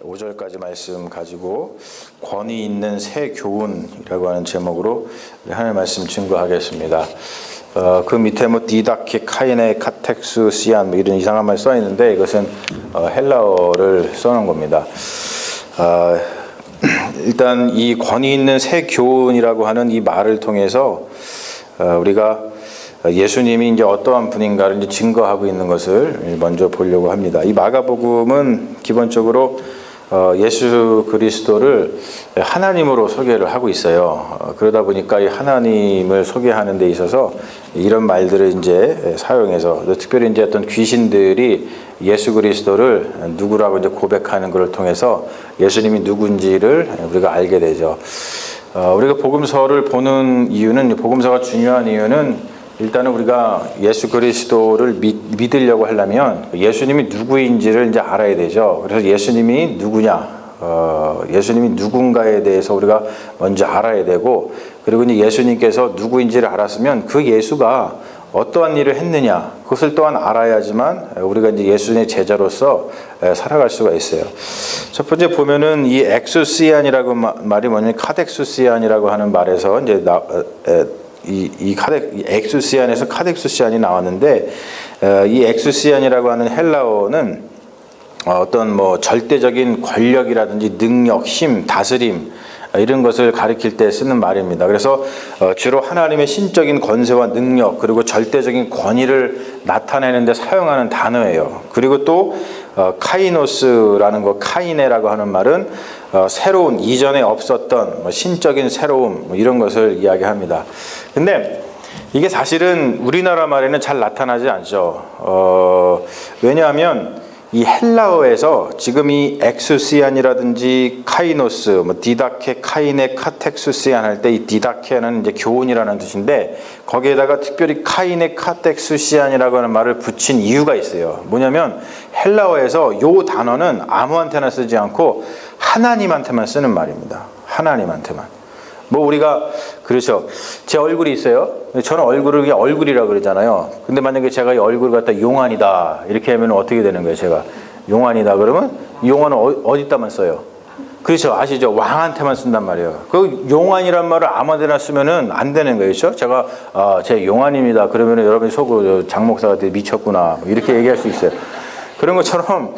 5절까지 말씀 가지고 권위 있는 새 교훈이라고 하는 제목으로 하나님의 말씀 증거하겠습니다. 그 밑에 디다케, 카이네, 카텍스, 시안 이런 이상한 말 써 있는데 이것은 헬라어를 써놓은 겁니다. 일단 이 권위 있는 새 교훈이라고 하는 이 말을 통해서 우리가 예수님이 이제 어떠한 분인가를 이제 증거하고 있는 것을 먼저 보려고 합니다. 이 마가복음은 기본적으로 예수 그리스도를 하나님으로 소개를 하고 있어요. 그러다 보니까 이 하나님을 소개하는 데 있어서 이런 말들을 이제 사용해서 특별히 이제 어떤 귀신들이 예수 그리스도를 누구라고 이제 고백하는 것을 통해서 예수님이 누군지를 우리가 알게 되죠. 우리가 복음서를 보는 이유는, 복음서가 중요한 이유는 일단은 우리가 예수 그리스도를 믿으려고 하려면 예수님이 누구인지를 이제 알아야 되죠. 그래서 예수님이 누구냐, 예수님이 누군가에 대해서 우리가 먼저 알아야 되고, 그리고 이제 예수님께서 누구인지를 알았으면 그 예수가 어떠한 일을 했느냐, 그것을 또한 알아야지만 우리가 이제 예수님의 제자로서 살아갈 수가 있어요. 첫 번째 보면은 이 엑수시안이라고 말이 뭐냐면 카덱수시안이라고 하는 말에서 이제 이 엑수시안에서 카덱수시안이 나왔는데, 이 엑수시안이라고 하는 헬라어는 어떤 절대적인 권력이라든지 능력, 힘, 다스림 이런 것을 가리킬 때 쓰는 말입니다. 그래서 주로 하나님의 신적인 권세와 능력, 그리고 절대적인 권위를 나타내는 데 사용하는 단어예요. 그리고 또 카이노스라는 거, 카이네라고 하는 말은 새로운, 이전에 없었던 신적인 새로움 이런 것을 이야기합니다. 근데 이게 사실은 우리나라 말에는 잘 나타나지 않죠. 왜냐하면 이 헬라어에서 지금 이 엑수시안이라든지 카이노스, 디다케, 카이네, 카텍수시안 할 때 이 디다케는 이제 교훈이라는 뜻인데, 거기에다가 특별히 카이네, 카텍수시안이라고 하는 말을 붙인 이유가 있어요. 뭐냐면 헬라어에서 요 단어는 아무한테나 쓰지 않고 하나님한테만 쓰는 말입니다. 하나님한테만. 우리가 그렇죠. 제 얼굴이 있어요. 저는 얼굴을 그냥 얼굴이라고 그러잖아요. 근데 만약에 제가 이 얼굴을 갖다 용환이다 이렇게 하면 어떻게 되는 거예요? 제가 용환이다 그러면 용환은 어디다만 써요? 그렇죠. 아시죠? 왕한테만 쓴단 말이에요. 그 용환이란 말을 아무데나 쓰면은 안 되는 거예요. 그렇죠? 제가 제 용환입니다. 그러면은 여러분이 속으로 장 목사가 미쳤구나 이렇게 얘기할 수 있어요. 그런 것처럼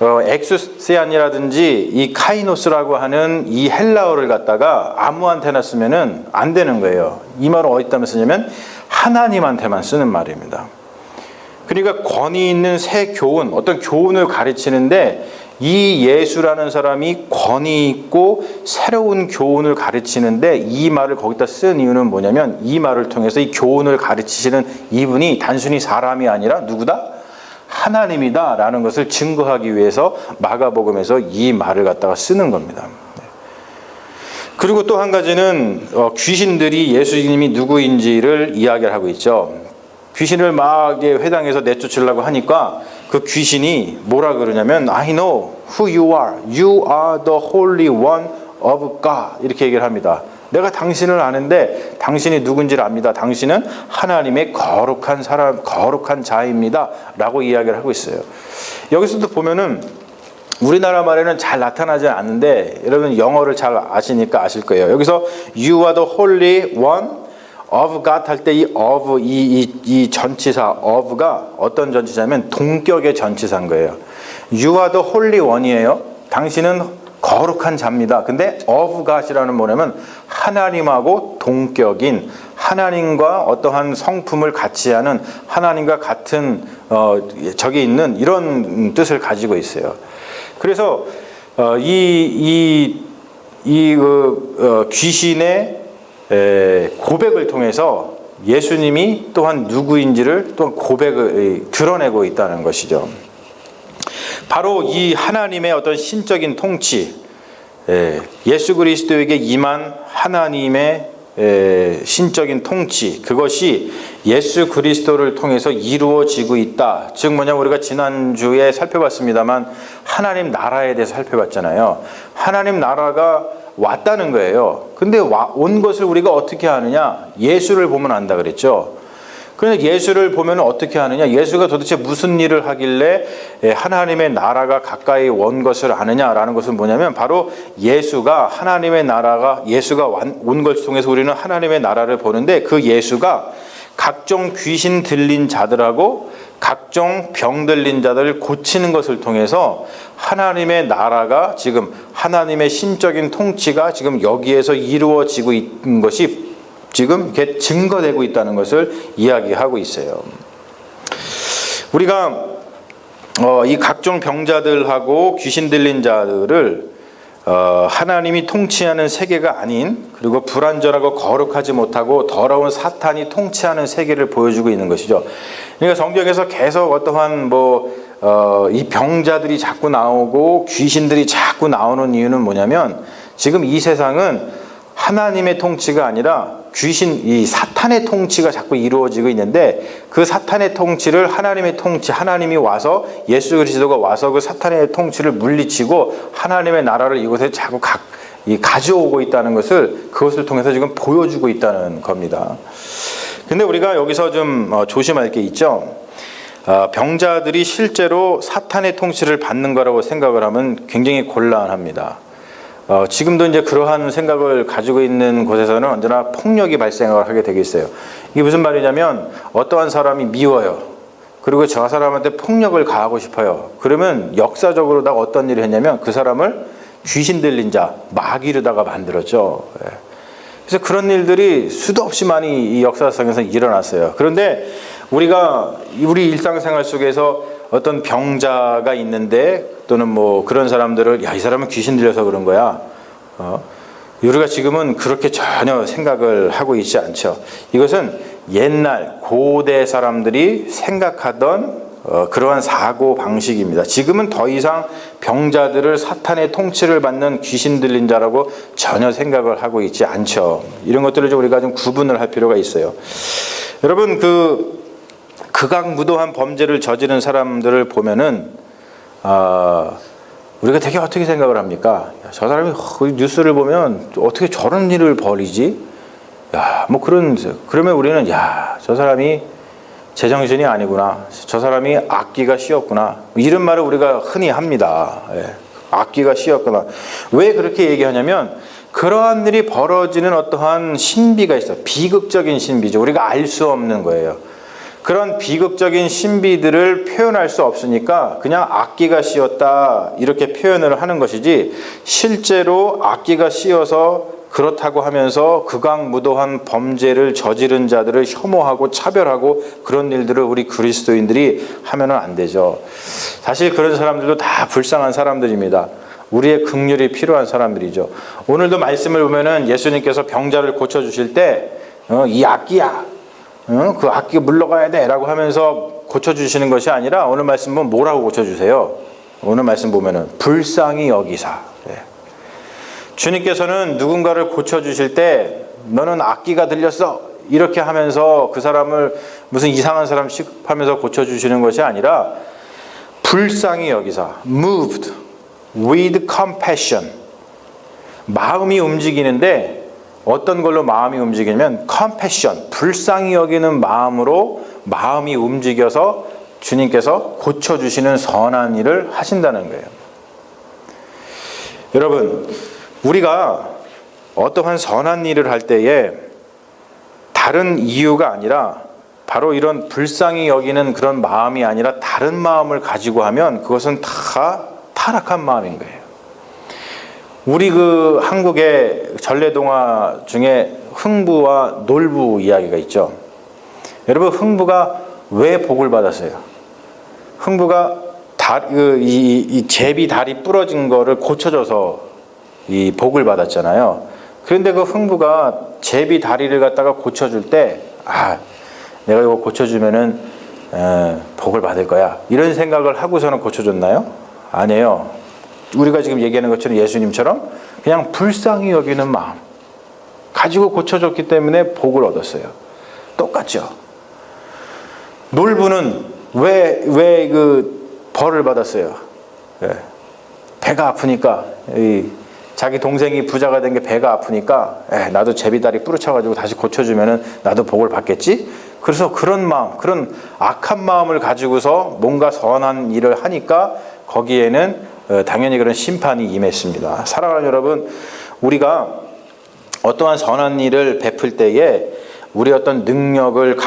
엑수시안이라든지 이 카이노스라고 하는 이 헬라어를 갖다가 아무한테나 쓰면은 안 되는 거예요. 이 말은 어디다만 쓰냐면 하나님한테만 쓰는 말입니다. 그러니까 권위 있는 새 교훈, 어떤 교훈을 가르치는데 이 예수라는 사람이 권위 있고 새로운 교훈을 가르치는데 이 말을 거기다 쓴 이유는 뭐냐면, 이 말을 통해서 이 교훈을 가르치시는 이분이 단순히 사람이 아니라 누구다? 하나님이다 라는 것을 증거하기 위해서 마가복음에서 이 말을 갖다가 쓰는 겁니다. 그리고 또 한 가지는 귀신들이 예수님이 누구인지를 이야기를 하고 있죠. 귀신을 막 회당에서 내쫓으려고 하니까 그 귀신이 뭐라 그러냐면 I know who you are. You are the Holy One of God. 이렇게 얘기를 합니다. 내가 당신을 아는데 당신이 누군지를 압니다. 당신은 하나님의 거룩한 사람, 거룩한 자입니다 라고 이야기를 하고 있어요. 여기서도 보면은 우리나라 말에는 잘 나타나지 않는데, 여러분 영어를 잘 아시니까 아실 거예요. 여기서 You are the Holy One of God 할 때 이 of, 이 전치사 of가 어떤 전치사냐면 동격의 전치사인 거예요. You are the Holy One이에요. 당신은 거룩한 자입니다. 근데 of God이라는 뭐냐면 하나님하고 동격인, 하나님과 어떠한 성품을 같이 하는, 하나님과 같은 저기 있는 이런 뜻을 가지고 있어요. 그래서 귀신의 고백을 통해서 예수님이 또한 누구인지를 또한 고백을 드러내고 있다는 것이죠. 바로 이 하나님의 어떤 신적인 통치, 예수 그리스도에게 임한 하나님의 신적인 통치, 그것이 예수 그리스도를 통해서 이루어지고 있다. 즉 뭐냐면 우리가 지난주에 살펴봤습니다만 하나님 나라에 대해서 살펴봤잖아요. 하나님 나라가 왔다는 거예요. 근데 온 것을 우리가 어떻게 아느냐? 예수를 보면 안다 그랬죠. 그런데 예수를 보면 어떻게 하느냐? 예수가 도대체 무슨 일을 하길래 하나님의 나라가 가까이 온 것을 아느냐라는 것은 뭐냐면 바로 예수가 하나님의 나라가 예수가 온 것을 통해서 우리는 하나님의 나라를 보는데 그 예수가 각종 귀신 들린 자들하고 각종 병 들린 자들을 고치는 것을 통해서 하나님의 나라가 지금 하나님의 신적인 통치가 지금 여기에서 이루어지고 있는 것이 지금 이렇게 증거되고 있다는 것을 이야기하고 있어요. 우리가 이 각종 병자들하고 귀신 들린 자들을 하나님이 통치하는 세계가 아닌 그리고 불완전하고 거룩하지 못하고 더러운 사탄이 통치하는 세계를 보여주고 있는 것이죠. 그러니까 성경에서 계속 어떠한 이 병자들이 자꾸 나오고 귀신들이 자꾸 나오는 이유는 뭐냐면 지금 이 세상은 하나님의 통치가 아니라 이 사탄의 통치가 자꾸 이루어지고 있는데 그 사탄의 통치를 하나님의 통치, 하나님이 와서 예수 그리스도가 와서 그 사탄의 통치를 물리치고 하나님의 나라를 이곳에 자꾸 가져오고 있다는 것을 그것을 통해서 지금 보여주고 있다는 겁니다. 근데 우리가 여기서 좀 조심할 게 있죠. 병자들이 실제로 사탄의 통치를 받는 거라고 생각을 하면 굉장히 곤란합니다. 지금도 이제 그러한 생각을 가지고 있는 곳에서는 언제나 폭력이 발생을 하게 되고 있어요. 이게 무슨 말이냐면 어떠한 사람이 미워요. 그리고 저 사람한테 폭력을 가하고 싶어요. 그러면 역사적으로 다 어떤 일을 했냐면 그 사람을 귀신 들린 자, 마귀로다가 만들었죠. 그래서 그런 일들이 수도 없이 많이 이 역사상에서 일어났어요. 그런데 우리 일상생활 속에서 어떤 병자가 있는데 또는 그런 사람들을 이 사람은 귀신 들려서 그런 거야. 우리가 지금은 그렇게 전혀 생각을 하고 있지 않죠. 이것은 옛날 고대 사람들이 생각하던 그러한 사고 방식입니다. 지금은 더 이상 병자들을 사탄의 통치를 받는 귀신 들린 자라고 전혀 생각을 하고 있지 않죠. 이런 것들을 좀 우리가 좀 구분을 할 필요가 있어요. 여러분 극악무도한 범죄를 저지른 사람들을 보면은 우리가 되게 어떻게 생각을 합니까? 저 사람이 뉴스를 보면 어떻게 저런 일을 벌이지? 그러면 우리는 저 사람이 제정신이 아니구나. 저 사람이 악기가 씌었구나. 이런 말을 우리가 흔히 합니다. 악기가 씌었구나. 왜 그렇게 얘기하냐면 그러한 일이 벌어지는 어떠한 신비가 있어요. 비극적인 신비죠. 우리가 알 수 없는 거예요. 그런 비극적인 신비들을 표현할 수 없으니까 그냥 악기가 씌었다 이렇게 표현을 하는 것이지 실제로 악기가 씌어서 그렇다고 하면서 극악무도한 범죄를 저지른 자들을 혐오하고 차별하고 그런 일들을 우리 그리스도인들이 하면은 안 되죠. 사실 그런 사람들도 다 불쌍한 사람들입니다. 우리의 긍휼이 필요한 사람들이죠. 오늘도 말씀을 보면은 예수님께서 병자를 고쳐주실 때 이 악기야. 그 악기 물러가야 돼 라고 하면서 고쳐주시는 것이 아니라 오늘 말씀 보면 뭐라고 고쳐주세요? 오늘 말씀 보면은 불쌍히 여기사. 주님께서는 누군가를 고쳐주실 때 너는 악기가 들렸어 이렇게 하면서 그 사람을 무슨 이상한 사람 취급하면서 고쳐주시는 것이 아니라 불쌍히 여기사, moved with compassion. 마음이 움직이는데 어떤 걸로 마음이 움직이냐면 compassion, 불쌍히 여기는 마음으로 마음이 움직여서 주님께서 고쳐주시는 선한 일을 하신다는 거예요. 여러분, 우리가 어떠한 선한 일을 할 때에 다른 이유가 아니라 바로 이런 불쌍히 여기는 그런 마음이 아니라 다른 마음을 가지고 하면 그것은 다 타락한 마음인 거예요. 우리 한국의 전래동화 중에 흥부와 놀부 이야기가 있죠. 여러분, 흥부가 왜 복을 받았어요? 흥부가 이 제비 다리 부러진 거를 고쳐줘서 이 복을 받았잖아요. 그런데 그 흥부가 제비 다리를 갖다가 고쳐줄 때 내가 이거 고쳐주면은 복을 받을 거야 이런 생각을 하고서는 고쳐줬나요? 아니에요. 우리가 지금 얘기하는 것처럼 예수님처럼 그냥 불쌍히 여기는 마음 가지고 고쳐줬기 때문에 복을 얻었어요. 똑같죠. 놀부는 왜 벌을 받았어요? 배가 아프니까 자기 동생이 부자가 된 게 배가 아프니까 나도 제비다리 부러쳐가지고 다시 고쳐주면은 나도 복을 받겠지? 그래서 그런 마음, 그런 악한 마음을 가지고서 뭔가 선한 일을 하니까 거기에는 당연히 그런 심판이 임했습니다. 사랑하는 여러분, 우리가 어떠한 선한 일을 베풀 때에 우리 어떤 능력을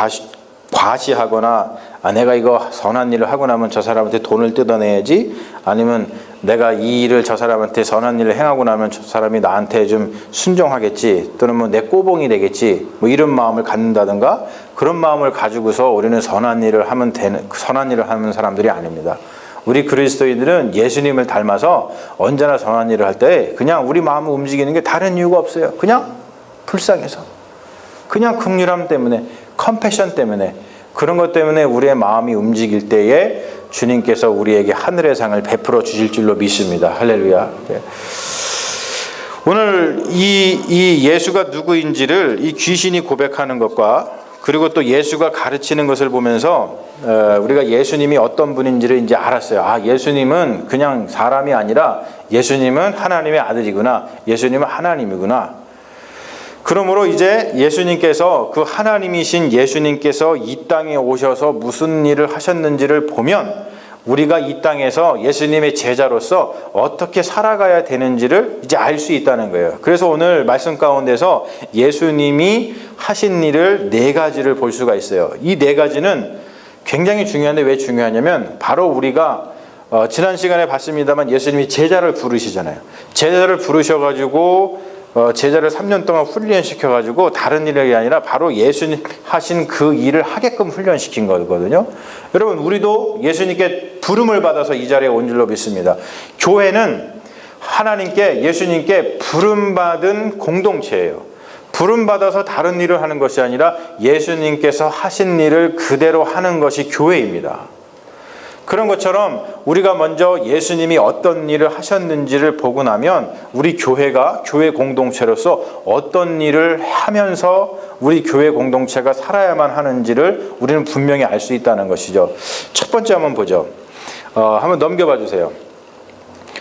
과시하거나 내가 이거 선한 일을 하고 나면 저 사람한테 돈을 뜯어내야지, 아니면 내가 이 일을 저 사람한테 선한 일을 행하고 나면 저 사람이 나한테 좀 순종하겠지, 또는 뭐 내 꼬봉이 되겠지, 뭐 이런 마음을 갖는다든가, 그런 마음을 가지고서 우리는 선한 일을 하는 사람들이 아닙니다. 우리 그리스도인들은 예수님을 닮아서 언제나 선한 일을 할 때 그냥 우리 마음을 움직이는 게 다른 이유가 없어요. 그냥 불쌍해서, 그냥 긍휼함 때문에, 컴패션 때문에, 그런 것 때문에 우리의 마음이 움직일 때에 주님께서 우리에게 하늘의 상을 베풀어 주실 줄로 믿습니다. 할렐루야. 네. 오늘 이 예수가 누구인지를 이 귀신이 고백하는 것과, 그리고 또 예수가 가르치는 것을 보면서 우리가 예수님이 어떤 분인지를 이제 알았어요. 아, 예수님은 그냥 사람이 아니라 예수님은 하나님의 아들이구나, 예수님은 하나님이구나. 그러므로 이제 예수님께서, 그 하나님이신 예수님께서 이 땅에 오셔서 무슨 일을 하셨는지를 보면 우리가 이 땅에서 예수님의 제자로서 어떻게 살아가야 되는지를 이제 알 수 있다는 거예요. 그래서 오늘 말씀 가운데서 예수님이 하신 일을 4가지를 볼 수가 있어요. 이 4가지는 굉장히 중요한데, 왜 중요하냐면 바로 우리가 지난 시간에 봤습니다만 예수님이 제자를 부르시잖아요. 제자를 부르셔가지고 제자를 3년 동안 훈련시켜가지고 다른 일이 아니라 바로 예수님 하신 그 일을 하게끔 훈련시킨 거거든요. 여러분, 우리도 예수님께 부름을 받아서 이 자리에 온 줄로 믿습니다. 교회는 하나님께, 예수님께 부름받은 공동체예요. 부름받아서 다른 일을 하는 것이 아니라 예수님께서 하신 일을 그대로 하는 것이 교회입니다. 그런 것처럼 우리가 먼저 예수님이 어떤 일을 하셨는지를 보고 나면 우리 교회가, 교회 공동체로서 어떤 일을 하면서 우리 교회 공동체가 살아야만 하는지를 우리는 분명히 알 수 있다는 것이죠. 첫 번째 한번 보죠. 한번 넘겨봐 주세요.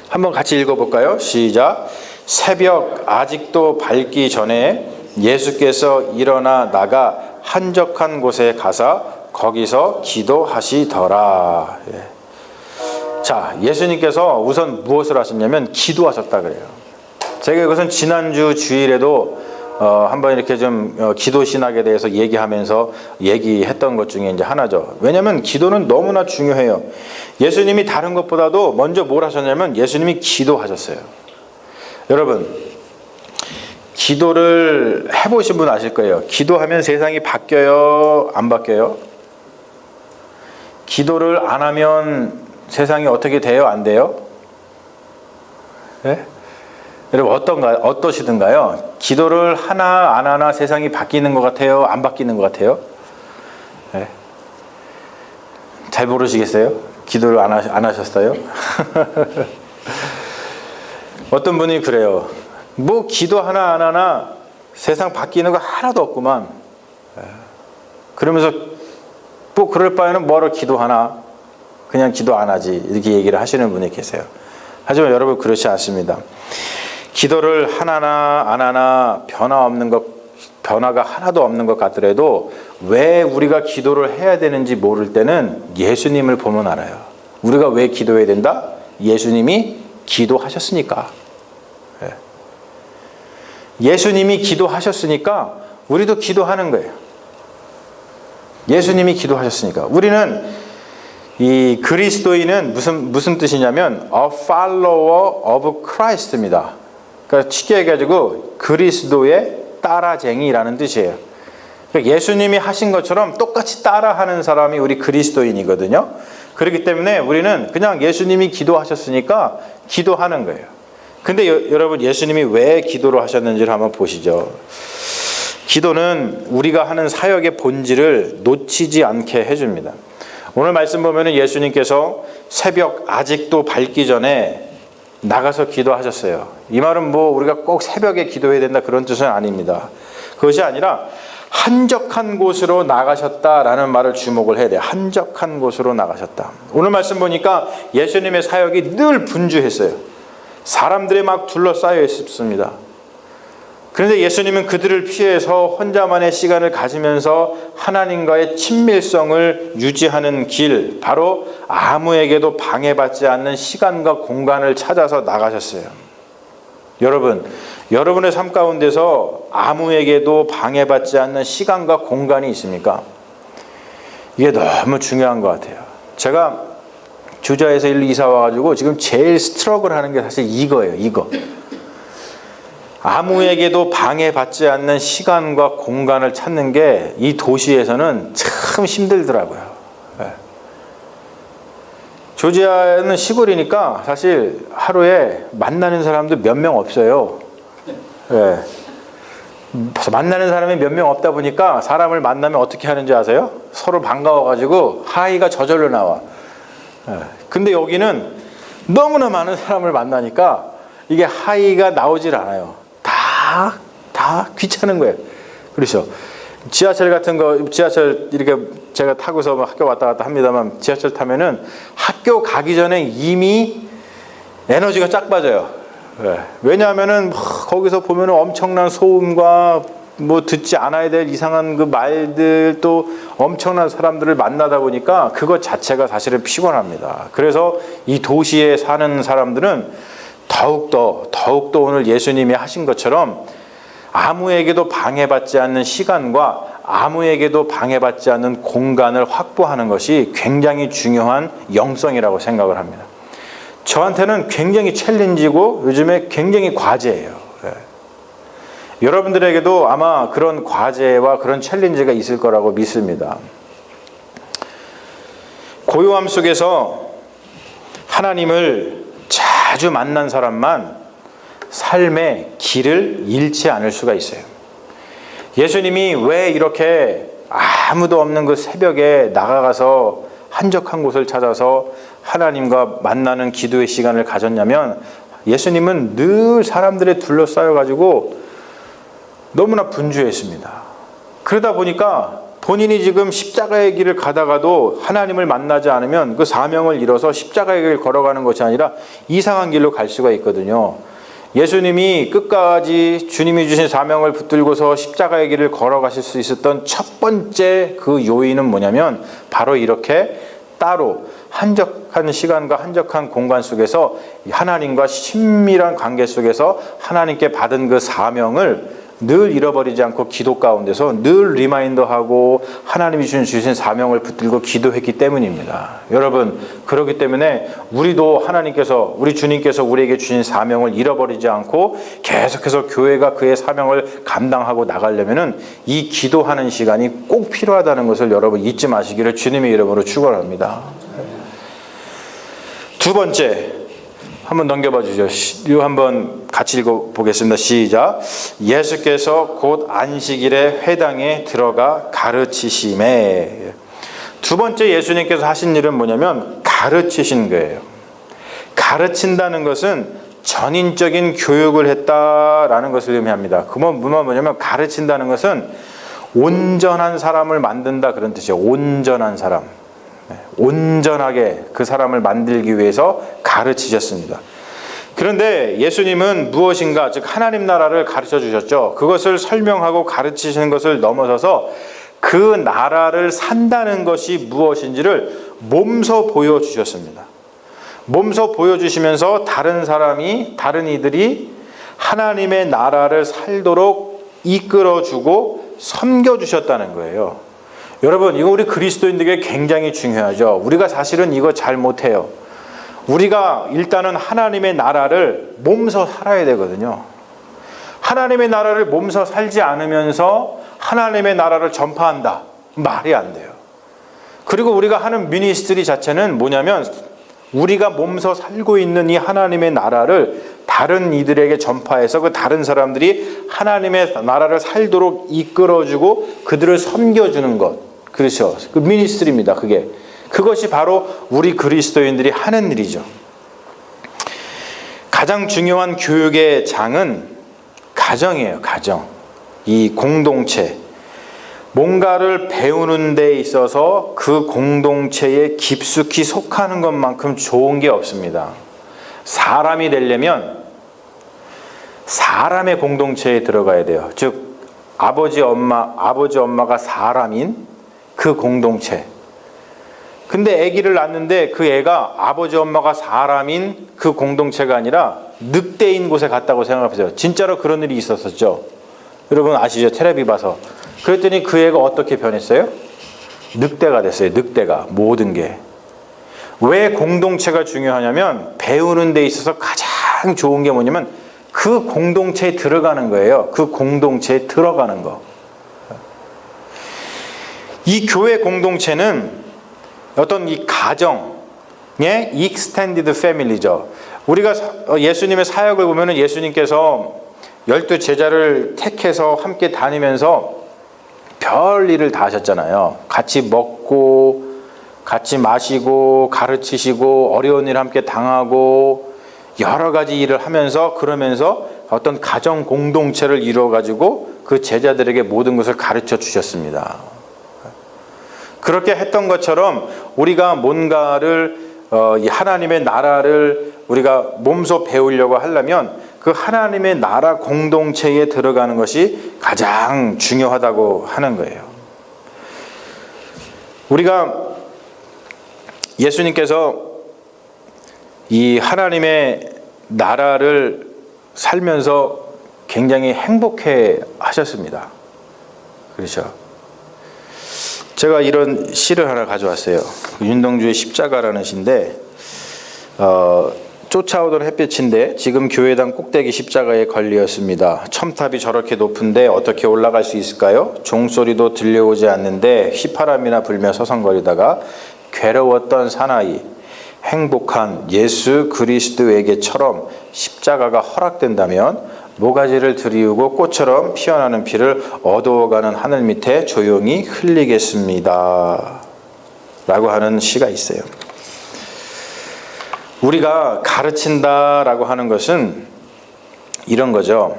한번 같이 읽어볼까요? 시작. 새벽 아직도 밝기 전에 예수께서 일어나 나가 한적한 곳에 가사 거기서 기도하시더라. 예. 자, 예수님께서 우선 무엇을 하셨냐면 기도하셨다 그래요. 제가 이것은 지난주 주일에도 한번 이렇게 좀 기도 신학에 대해서 얘기했던 것 중에 이제 하나죠. 왜냐하면 기도는 너무나 중요해요. 예수님이 다른 것보다도 먼저 뭘 하셨냐면 예수님이 기도하셨어요. 여러분, 기도를 해보신 분 아실 거예요. 기도하면 세상이 바뀌어요, 안 바뀌어요? 기도를 안 하면 세상이 어떻게 돼요, 안 돼요? 네? 여러분, 어떠시든가요? 기도를 하나 안 하나 세상이 바뀌는 것 같아요, 안 바뀌는 것 같아요? 네? 잘 모르시겠어요? 기도를 안 하셨어요? 어떤 분이 그래요. 뭐 기도 하나 안 하나 세상 바뀌는 거 하나도 없구만. 그러면서 뭐 그럴 바에는 뭐로 기도하나, 그냥 기도 안 하지, 이렇게 얘기를 하시는 분이 계세요. 하지만 여러분, 그렇지 않습니다. 기도를 하나나 안 하나 변화가 하나도 없는 것 같더라도 왜 우리가 기도를 해야 되는지 모를 때는 예수님을 보면 알아요. 우리가 왜 기도해야 된다? 예수님이 기도하셨으니까. 예수님이 기도하셨으니까 우리도 기도하는 거예요. 예수님이 기도하셨으니까. 우리는, 이 그리스도인은 무슨 뜻이냐면 a follower of Christ입니다. 그러니까 쉽게 얘기해가지고 그리스도의 따라쟁이라는 뜻이에요. 그러니까 예수님이 하신 것처럼 똑같이 따라하는 사람이 우리 그리스도인이거든요. 그렇기 때문에 우리는 그냥 예수님이 기도하셨으니까 기도하는 거예요. 근데 여러분, 예수님이 왜 기도를 하셨는지를 한번 보시죠. 기도는 우리가 하는 사역의 본질을 놓치지 않게 해줍니다. 오늘 말씀 보면 예수님께서 새벽 아직도 밝기 전에 나가서 기도하셨어요. 이 말은 뭐 우리가 꼭 새벽에 기도해야 된다 그런 뜻은 아닙니다. 그것이 아니라 한적한 곳으로 나가셨다라는 말을 주목을 해야 돼요. 한적한 곳으로 나가셨다. 오늘 말씀 보니까 예수님의 사역이 늘 분주했어요. 사람들이 막 둘러싸여 있습니다. 그런데 예수님은 그들을 피해서 혼자만의 시간을 가지면서 하나님과의 친밀성을 유지하는 길, 바로 아무에게도 방해받지 않는 시간과 공간을 찾아서 나가셨어요. 여러분, 여러분의 삶 가운데서 아무에게도 방해받지 않는 시간과 공간이 있습니까? 이게 너무 중요한 것 같아요. 제가 주자에서 일로 이사 와가지고 지금 제일 스트러글 하는 게 사실 이거예요. 이거. 아무에게도 방해받지 않는 시간과 공간을 찾는 게 이 도시에서는 참 힘들더라고요. 조지아는 시골이니까 사실 하루에 만나는 사람도 몇 명 없어요. 만나는 사람이 몇 명 없다 보니까 사람을 만나면 어떻게 하는지 아세요? 서로 반가워가지고 하이가 저절로 나와. 근데 여기는 너무나 많은 사람을 만나니까 이게 하이가 나오질 않아요. 다 귀찮은 거예요. 그렇죠. 지하철 같은 거, 지하철 이렇게 제가 타고서 학교 왔다 갔다 합니다만, 지하철 타면은 학교 가기 전에 이미 에너지가 쫙 빠져요. 왜냐하면은 거기서 보면은 엄청난 소음과 뭐 듣지 않아야 될 이상한 그 말들, 또 엄청난 사람들을 만나다 보니까 그것 자체가 사실은 피곤합니다. 그래서 이 도시에 사는 사람들은 더욱더 오늘 예수님이 하신 것처럼 아무에게도 방해받지 않는 시간과 아무에게도 방해받지 않는 공간을 확보하는 것이 굉장히 중요한 영성이라고 생각을 합니다. 저한테는 굉장히 챌린지고 요즘에 굉장히 과제예요. 여러분들에게도 아마 그런 과제와 그런 챌린지가 있을 거라고 믿습니다. 고요함 속에서 하나님을 자주 만난 사람만 삶의 길을 잃지 않을 수가 있어요. 예수님이 왜 이렇게 아무도 없는 그 새벽에 나가가서 한적한 곳을 찾아서 하나님과 만나는 기도의 시간을 가졌냐면, 예수님은 늘 사람들에 둘러싸여가지고 너무나 분주했습니다. 그러다 보니까 본인이 지금 십자가의 길을 가다가도 하나님을 만나지 않으면 그 사명을 잃어서 십자가의 길을 걸어가는 것이 아니라 이상한 길로 갈 수가 있거든요. 예수님이 끝까지 주님이 주신 사명을 붙들고서 십자가의 길을 걸어가실 수 있었던 첫 번째 그 요인은 뭐냐면, 바로 이렇게 따로 한적한 시간과 한적한 공간 속에서 하나님과 친밀한 관계 속에서 하나님께 받은 그 사명을 늘 잃어버리지 않고 기도 가운데서 늘 리마인더하고 하나님이 주신 사명을 붙들고 기도했기 때문입니다. 여러분, 그렇기 때문에 우리도 하나님께서, 우리 주님께서 우리에게 주신 사명을 잃어버리지 않고 계속해서 교회가 그의 사명을 감당하고 나가려면은 이 기도하는 시간이 꼭 필요하다는 것을 여러분 잊지 마시기를 주님의 이름으로 축원합니다. 두 번째, 한번 넘겨봐 주시죠. 이거 한번 같이 읽어보겠습니다. 시작. 예수께서 곧 안식일에 회당에 들어가 가르치심에. 두 번째 예수님께서 하신 일은 뭐냐면 가르치신 거예요. 가르친다는 것은 전인적인 교육을 했다라는 것을 의미합니다. 그건 뭐냐면 가르친다는 것은 온전한 사람을 만든다, 그런 뜻이에요. 온전한 사람. 온전하게 그 사람을 만들기 위해서 가르치셨습니다. 그런데 예수님은 무엇인가, 즉 하나님 나라를 가르쳐 주셨죠. 그것을 설명하고 가르치시는 것을 넘어서서 그 나라를 산다는 것이 무엇인지를 몸소 보여주셨습니다. 몸소 보여주시면서 다른 이들이 하나님의 나라를 살도록 이끌어주고 섬겨주셨다는 거예요. 여러분, 이거 우리 그리스도인들에게 굉장히 중요하죠. 우리가 사실은 이거 잘 못해요. 우리가 일단은 하나님의 나라를 몸소 살아야 되거든요. 하나님의 나라를 몸소 살지 않으면서 하나님의 나라를 전파한다, 말이 안 돼요. 그리고 우리가 하는 미니스트리 자체는 뭐냐면, 우리가 몸소 살고 있는 이 하나님의 나라를 다른 이들에게 전파해서 그 다른 사람들이 하나님의 나라를 살도록 이끌어주고 그들을 섬겨주는 것, 그렇죠. 그 미니스트리입니다. 그것이 바로 우리 그리스도인들이 하는 일이죠. 가장 중요한 교육의 장은 가정이에요. 가정. 이 공동체. 뭔가를 배우는 데 있어서 그 공동체에 깊숙이 속하는 것만큼 좋은 게 없습니다. 사람이 되려면 사람의 공동체에 들어가야 돼요. 즉 아버지 엄마가 사람인 그 공동체. 근데 아기를 낳는데 그 애가 아버지 엄마가 사람인 그 공동체가 아니라 늑대인 곳에 갔다고 생각해보세요. 진짜로 그런 일이 있었었죠. 여러분 아시죠? 텔레비 봐서. 그랬더니 그 애가 어떻게 변했어요? 늑대가 됐어요. 늑대가. 모든 게. 왜 공동체가 중요하냐면 배우는 데 있어서 가장 좋은 게 뭐냐면 그 공동체에 들어가는 거예요. 그 공동체에 들어가는 거. 이 교회 공동체는 어떤 이 가정의 extended family죠. 우리가 예수님의 사역을 보면은 예수님께서 12 제자를 택해서 함께 다니면서 별 일을 다 하셨잖아요. 같이 먹고, 같이 마시고, 가르치시고, 어려운 일 함께 당하고, 여러 가지 일을 하면서, 그러면서 어떤 가정 공동체를 이루어가지고 그 제자들에게 모든 것을 가르쳐 주셨습니다. 그렇게 했던 것처럼 우리가 뭔가를 하나님의 나라를 우리가 몸소 배우려고 하려면 그 하나님의 나라 공동체에 들어가는 것이 가장 중요하다고 하는 거예요. 우리가 예수님께서 이 하나님의 나라를 살면서 굉장히 행복해 하셨습니다. 그렇죠? 제가 이런 시를 하나 가져왔어요. 윤동주의 십자가라는 시인데 쫓아오던 햇빛인데 지금 교회당 꼭대기 십자가에 걸리었습니다. 첨탑이 저렇게 높은데 어떻게 올라갈 수 있을까요? 종소리도 들려오지 않는데 휘파람이나 불며 서성거리다가 괴로웠던 사나이 행복한 예수 그리스도에게처럼 십자가가 허락된다면 모가지를 들이우고 꽃처럼 피어나는 피를 어두워가는 하늘 밑에 조용히 흘리겠습니다. 라고 하는 시가 있어요. 우리가 가르친다라고 하는 것은 이런 거죠.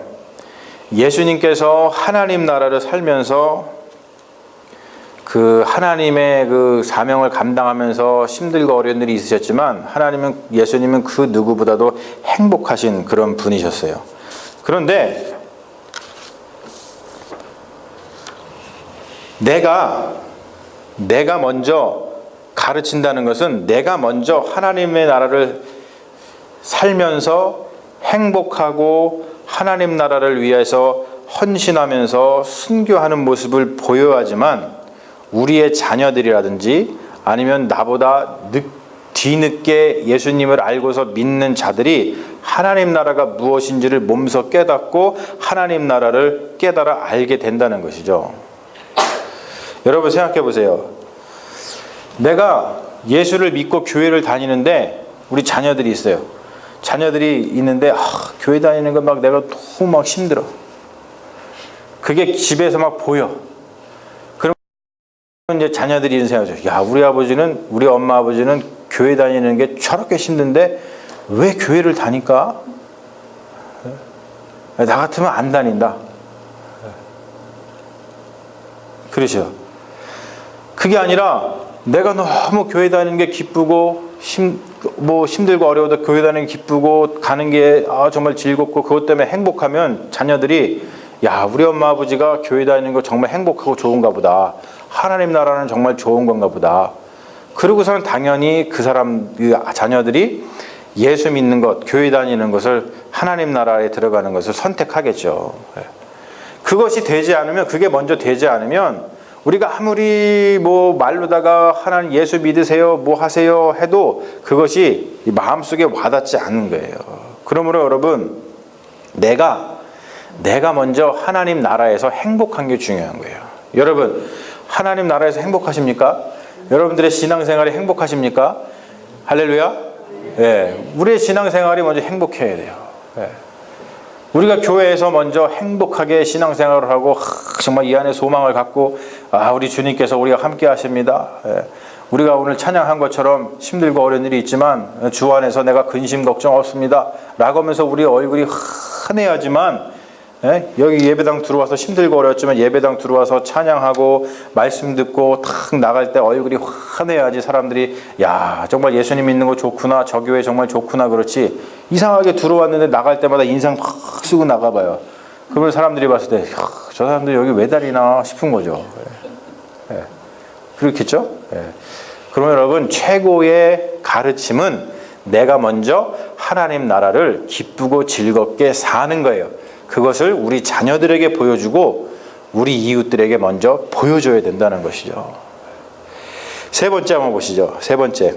예수님께서 하나님 나라를 살면서 그 하나님의 그 사명을 감당하면서 힘들고 어려운 일이 있으셨지만 예수님은 그 누구보다도 행복하신 그런 분이셨어요. 그런데 내가 먼저 가르친다는 것은 내가 먼저 하나님의 나라를 살면서 행복하고 하나님 나라를 위해서 헌신하면서 순교하는 모습을 보여야지만 우리의 자녀들이라든지 아니면 나보다 뒤늦게 예수님을 알고서 믿는 자들이 하나님 나라가 무엇인지를 몸소 깨닫고 하나님 나라를 깨달아 알게 된다는 것이죠. 여러분 생각해 보세요. 내가 예수를 믿고 교회를 다니는데 우리 자녀들이 있어요. 자녀들이 있는데 교회 다니는 거 막 내가 너무 막 힘들어. 그게 집에서 막 보여. 그러면 이제 자녀들이 이런 생각이죠. 야, 우리 엄마 아버지는 교회 다니는 게 저렇게 힘든데 왜 교회를 다닐까? 나 같으면 안 다닌다. 그러죠. 그게 아니라 내가 너무 교회 다니는 게 기쁘고 힘들고 어려워도 교회 다니는 게 기쁘고 가는 게 정말 즐겁고 그것 때문에 행복하면 자녀들이 야, 우리 엄마 아버지가 교회 다니는 거 정말 행복하고 좋은가 보다. 하나님 나라는 정말 좋은 건가 보다. 그러고서는 당연히 그 자녀들이 예수 믿는 것, 교회 다니는 것을 하나님 나라에 들어가는 것을 선택하겠죠. 그것이 되지 않으면, 그게 먼저 되지 않으면 우리가 아무리 말로다가 하나님 예수 믿으세요, 뭐 하세요 해도 그것이 마음속에 와닿지 않는 거예요. 그러므로 여러분, 내가 먼저 하나님 나라에서 행복한 게 중요한 거예요. 여러분, 하나님 나라에서 행복하십니까? 여러분들의 신앙생활이 행복하십니까? 할렐루야. 우리의 신앙생활이 먼저 행복해야 돼요. 우리가 교회에서 먼저 행복하게 신앙생활을 하고 정말 이 안에 소망을 갖고 우리 주님께서 우리가 함께 하십니다. 우리가 오늘 찬양한 것처럼 힘들고 어려운 일이 있지만 주 안에서 내가 근심 걱정 없습니다 라고 하면서 우리 얼굴이 환해야지만 여기 예배당 들어와서 힘들고 어렵지만 예배당 들어와서 찬양하고 말씀 듣고 탁 나갈 때 얼굴이 환해야지 사람들이 야, 정말 예수님 믿는 거 좋구나, 저 교회 정말 좋구나. 그렇지 이상하게 들어왔는데 나갈 때마다 인상 쓰고 나가봐요. 그러면 사람들이 봤을 때 저 사람들 여기 왜 다니나 싶은 거죠. 예. 그렇겠죠? 예. 그러면 여러분, 최고의 가르침은 내가 먼저 하나님 나라를 기쁘고 즐겁게 사는 거예요. 그것을 우리 자녀들에게 보여주고 우리 이웃들에게 먼저 보여줘야 된다는 것이죠. 세 번째 한번 보시죠. 세 번째,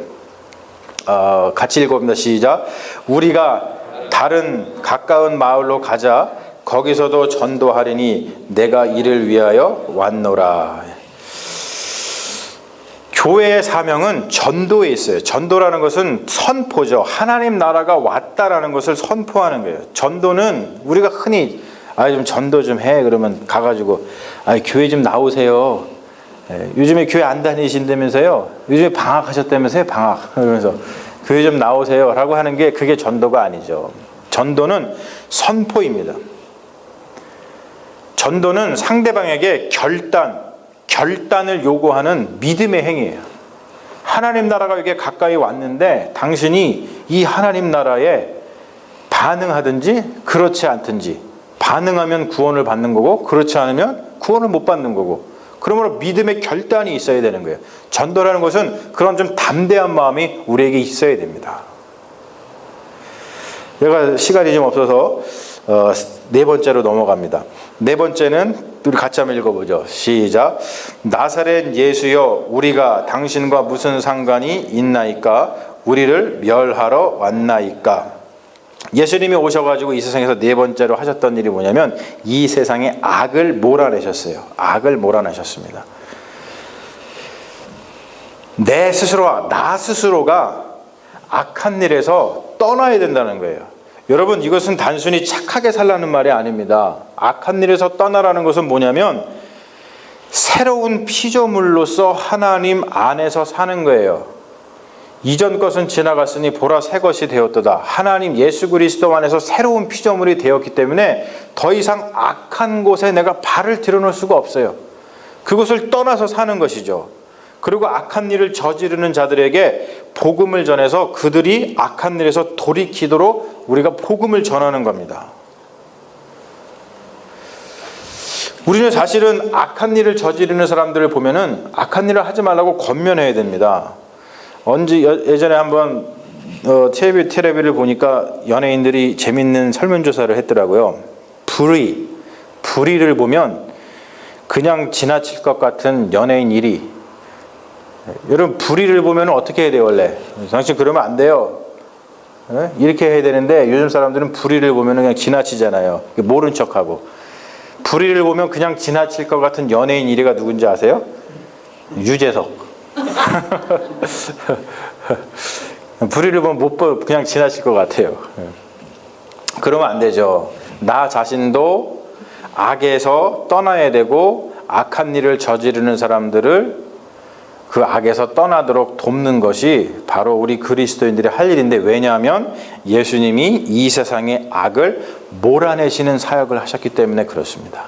같이 읽어봅니다. 시작. 우리가 다른 가까운 마을로 가자. 거기서도 전도하리니 내가 이를 위하여 왔노라. 교회의 사명은 전도에 있어요. 전도라는 것은 선포죠. 하나님 나라가 왔다라는 것을 선포하는 거예요. 전도는 우리가 흔히 좀 전도 좀 해 그러면 가가지고 교회 좀 나오세요. 요즘에 교회 안 다니신다면서요. 요즘에 방학하셨다면서요. 방학 그러면서 교회 좀 나오세요 라고 하는 게 그게 전도가 아니죠. 전도는 선포입니다. 전도는 상대방에게 결단을 요구하는 믿음의 행위예요. 하나님 나라가 이게 가까이 왔는데 당신이 이 하나님 나라에 반응하든지 그렇지 않든지, 반응하면 구원을 받는 거고 그렇지 않으면 구원을 못 받는 거고, 그러므로 믿음의 결단이 있어야 되는 거예요. 전도라는 것은 그런 좀 담대한 마음이 우리에게 있어야 됩니다. 제가 시간이 좀 없어서 네 번째로 넘어갑니다. 네 번째는 우리 같이 한번 읽어보죠. 시작. 나사렛 예수여, 우리가 당신과 무슨 상관이 있나이까? 우리를 멸하러 왔나이까? 예수님이 오셔가지고 이 세상에서 네 번째로 하셨던 일이 뭐냐면 이 세상의 악을 몰아내셨어요. 악을 몰아내셨습니다. 나 스스로가 악한 일에서 떠나야 된다는 거예요. 여러분, 이것은 단순히 착하게 살라는 말이 아닙니다. 악한 일에서 떠나라는 것은 뭐냐면 새로운 피조물로서 하나님 안에서 사는 거예요. 이전 것은 지나갔으니 보라 새 것이 되었도다. 하나님 예수 그리스도 안에서 새로운 피조물이 되었기 때문에 더 이상 악한 곳에 내가 발을 들여놓을 수가 없어요. 그것을 떠나서 사는 것이죠. 그리고 악한 일을 저지르는 자들에게 복음을 전해서 그들이 악한 일에서 돌이키도록 우리가 복음을 전하는 겁니다. 우리는 사실은 악한 일을 저지르는 사람들을 보면은 악한 일을 하지 말라고 권면해야 됩니다. 예전에 한번 텔레비를 보니까 연예인들이 재밌는 설문조사를 했더라고요. 불의를 보면 그냥 지나칠 것 같은 연예인 1위. 여러분, 불의를 보면 어떻게 해야 돼요? 원래 당신 그러면 안 돼요. 이렇게 해야 되는데 요즘 사람들은 불의를 보면 그냥 지나치잖아요. 모른 척하고. 불의를 보면 그냥 지나칠 것 같은 연예인 1위가 누군지 아세요? 유재석. 불의를 보면 그냥 지나칠 것 같아요. 그러면 안 되죠. 나 자신도 악에서 떠나야 되고 악한 일을 저지르는 사람들을 그 악에서 떠나도록 돕는 것이 바로 우리 그리스도인들이 할 일인데, 왜냐하면 예수님이 이 세상의 악을 몰아내시는 사역을 하셨기 때문에 그렇습니다.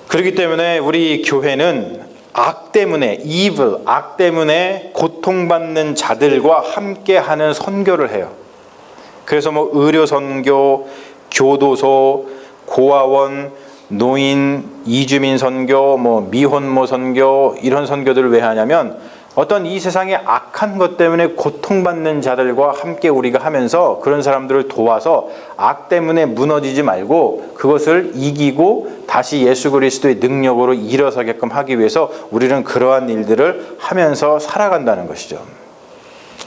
그렇기 때문에 우리 교회는 악 때문에 고통받는 자들과 함께하는 선교를 해요. 그래서 의료 선교, 교도소, 고아원, 노인, 이주민 선교, 미혼모 선교, 이런 선교들을 왜 하냐면 어떤 이 세상의 악한 것 때문에 고통받는 자들과 함께 우리가 하면서 그런 사람들을 도와서 악 때문에 무너지지 말고 그것을 이기고 다시 예수 그리스도의 능력으로 일어서게끔 하기 위해서 우리는 그러한 일들을 하면서 살아간다는 것이죠.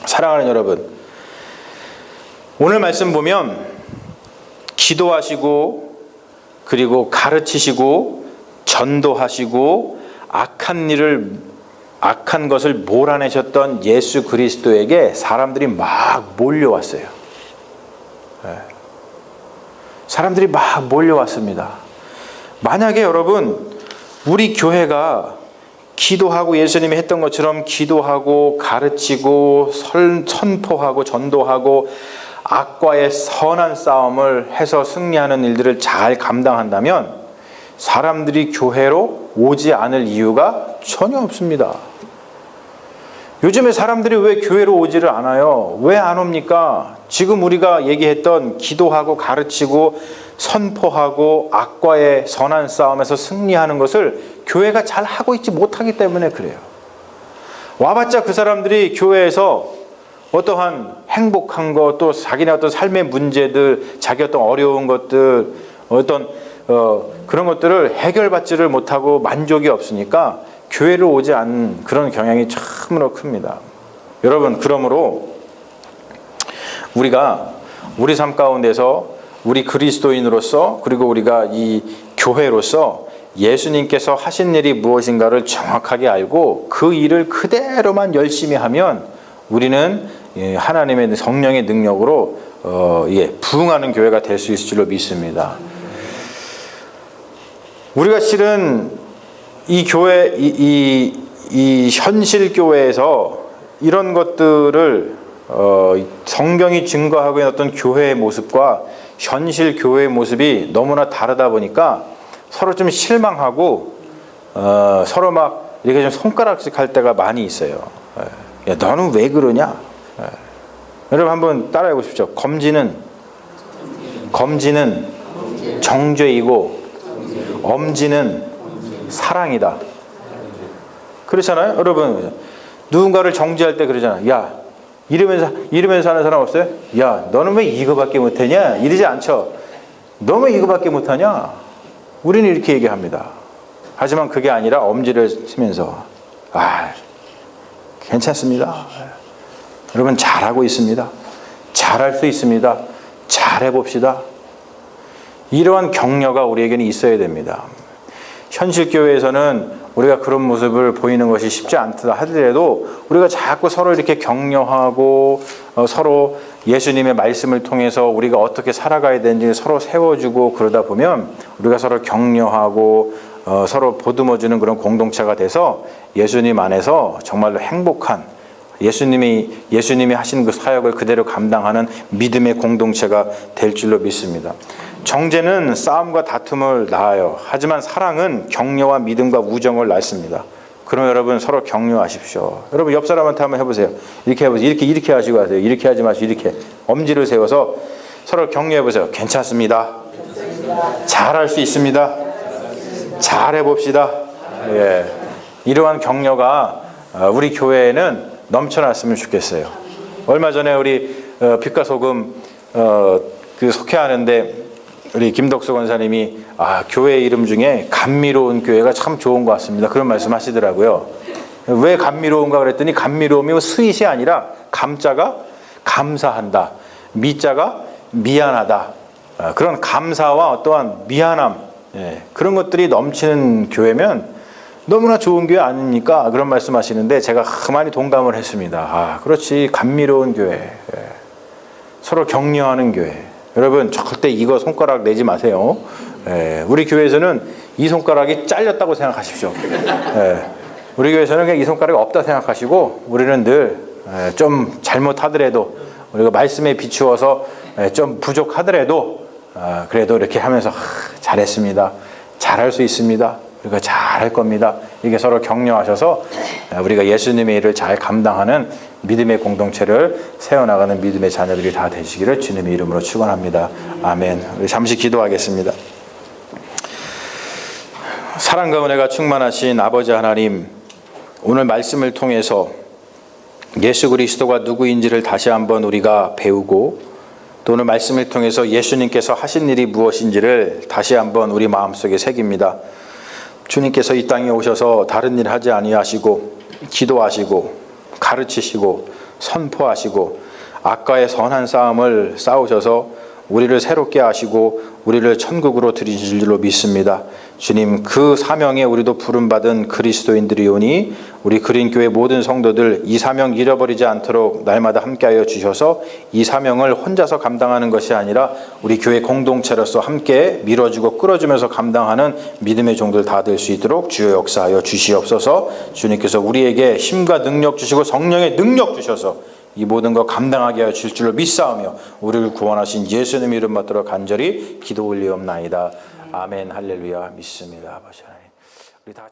사랑하는 여러분, 오늘 말씀 보면 기도하시고 그리고 가르치시고 전도하시고 악한 것을 몰아내셨던 예수 그리스도에게 사람들이 막 몰려왔어요. 사람들이 막 몰려왔습니다. 만약에 여러분, 우리 교회가 기도하고 예수님이 했던 것처럼 기도하고 가르치고 선포하고 전도하고 악과의 선한 싸움을 해서 승리하는 일들을 잘 감당한다면 사람들이 교회로 오지 않을 이유가 전혀 없습니다. 요즘에 사람들이 왜 교회로 오지를 않아요? 왜 안 옵니까? 지금 우리가 얘기했던 기도하고 가르치고 선포하고 악과의 선한 싸움에서 승리하는 것을 교회가 잘 하고 있지 못하기 때문에 그래요. 와봤자 그 사람들이 교회에서 어떠한 행복한 것, 또 자기네 어떤 삶의 문제들, 자기 어떤 어려운 것들, 어떤 그런 것들을 해결받지를 못하고 만족이 없으니까 교회를 오지 않는 그런 경향이 참으로 큽니다. 여러분, 그러므로 우리가 우리 삶 가운데서 우리 그리스도인으로서, 그리고 우리가 이 교회로서 예수님께서 하신 일이 무엇인가를 정확하게 알고 그 일을 그대로만 열심히 하면 우리는 하나님의 성령의 능력으로 부흥하는 교회가 될 수 있을 줄로 믿습니다. 우리가 실은 이 교회, 이 현실 교회에서 이런 것들을 성경이 증거하고 있는 어떤 교회의 모습과 현실 교회의 모습이 너무나 다르다 보니까 서로 좀 실망하고 서로 막 이렇게 좀 손가락질 할 때가 많이 있어요. 야, 너는 왜 그러냐? 여러분 한번 따라해 보십시오. 검지는 정죄이고 엄지는 사랑이다. 그렇잖아요. 여러분 누군가를 정죄할 때 그러잖아. 야, 이러면서 하는 사람 없어요? 야, 너는 왜 이거밖에 못하냐? 이러지 않죠. 너 왜 이거밖에 못하냐? 우리는 이렇게 얘기합니다. 하지만 그게 아니라 엄지를 치면서 괜찮습니다. 여러분 잘하고 있습니다. 잘할 수 있습니다. 잘해봅시다. 이러한 격려가 우리에게는 있어야 됩니다. 현실 교회에서는 우리가 그런 모습을 보이는 것이 쉽지 않다 하더라도 우리가 자꾸 서로 이렇게 격려하고 서로 예수님의 말씀을 통해서 우리가 어떻게 살아가야 되는지 서로 세워주고 그러다 보면 우리가 서로 격려하고 서로 보듬어주는 그런 공동체가 돼서 예수님 안에서 정말로 행복한 예수님이 하신 그 사역을 그대로 감당하는 믿음의 공동체가 될 줄로 믿습니다. 정죄는 싸움과 다툼을 낳아요. 하지만 사랑은 격려와 믿음과 우정을 낳습니다. 그럼 여러분 서로 격려하십시오. 여러분 옆 사람한테 한번 해보세요. 이렇게 해보세요. 이렇게 하시고 하세요. 이렇게 하지 마시고 이렇게 엄지를 세워서 서로 격려해보세요. 괜찮습니다. 잘할 수 있습니다. 잘해봅시다. 예. 이러한 격려가 우리 교회에는 넘쳐났으면 좋겠어요. 얼마 전에 우리 빛과 소금 그 속회하는데 우리 김덕수 권사님이 교회 이름 중에 감미로운 교회가 참 좋은 것 같습니다. 그런 말씀 하시더라고요. 왜 감미로운가 그랬더니 감미로움이 스윗이 아니라 감자가 감사한다. 미자가 미안하다. 그런 감사와 어떠한 미안함 그런 것들이 넘치는 교회면 너무나 좋은 교회 아닙니까? 그런 말씀 하시는데 제가 많이 동감을 했습니다. 그렇지. 감미로운 교회. 서로 격려하는 교회. 여러분 절대 이거 손가락 내지 마세요. 우리 교회에서는 이 손가락이 잘렸다고 생각하십시오. 우리 교회에서는 그냥 이 손가락이 없다 생각하시고 우리는 늘 좀 잘못하더라도 우리가 말씀에 비추어서 좀 부족하더라도 그래도 이렇게 하면서 잘했습니다. 잘할 수 있습니다. 우리가 잘할 겁니다. 이게 서로 격려하셔서 우리가 예수님의 일을 잘 감당하는 믿음의 공동체를 세워나가는 믿음의 자녀들이 다 되시기를 주님의 이름으로 축원합니다. 아멘. 우리 잠시 기도하겠습니다. 사랑과 은혜가 충만하신 아버지 하나님, 오늘 말씀을 통해서 예수 그리스도가 누구인지를 다시 한번 우리가 배우고 또 오늘 말씀을 통해서 예수님께서 하신 일이 무엇인지를 다시 한번 우리 마음속에 새깁니다. 주님께서 이 땅에 오셔서 다른 일 하지 아니하시고 기도하시고 가르치시고 선포하시고 악과의 선한 싸움을 싸우셔서 우리를 새롭게 하시고 우리를 천국으로 들이실 줄로 믿습니다. 주님, 그 사명에 우리도 부름받은 그리스도인들이오니 우리 그린교회 모든 성도들 이 사명 잃어버리지 않도록 날마다 함께하여 주셔서 이 사명을 혼자서 감당하는 것이 아니라 우리 교회 공동체로서 함께 밀어주고 끌어주면서 감당하는 믿음의 종들 다 될 수 있도록 주여 역사하여 주시옵소서. 주님께서 우리에게 힘과 능력 주시고 성령의 능력 주셔서 이 모든 것 감당하게 하여 줄 줄로 믿사오며 우리를 구원하신 예수님 이름 받들어 간절히 기도 올리옵나이다. 아멘. 할렐루야. 믿습니다. 아버지 하나님. 우리 다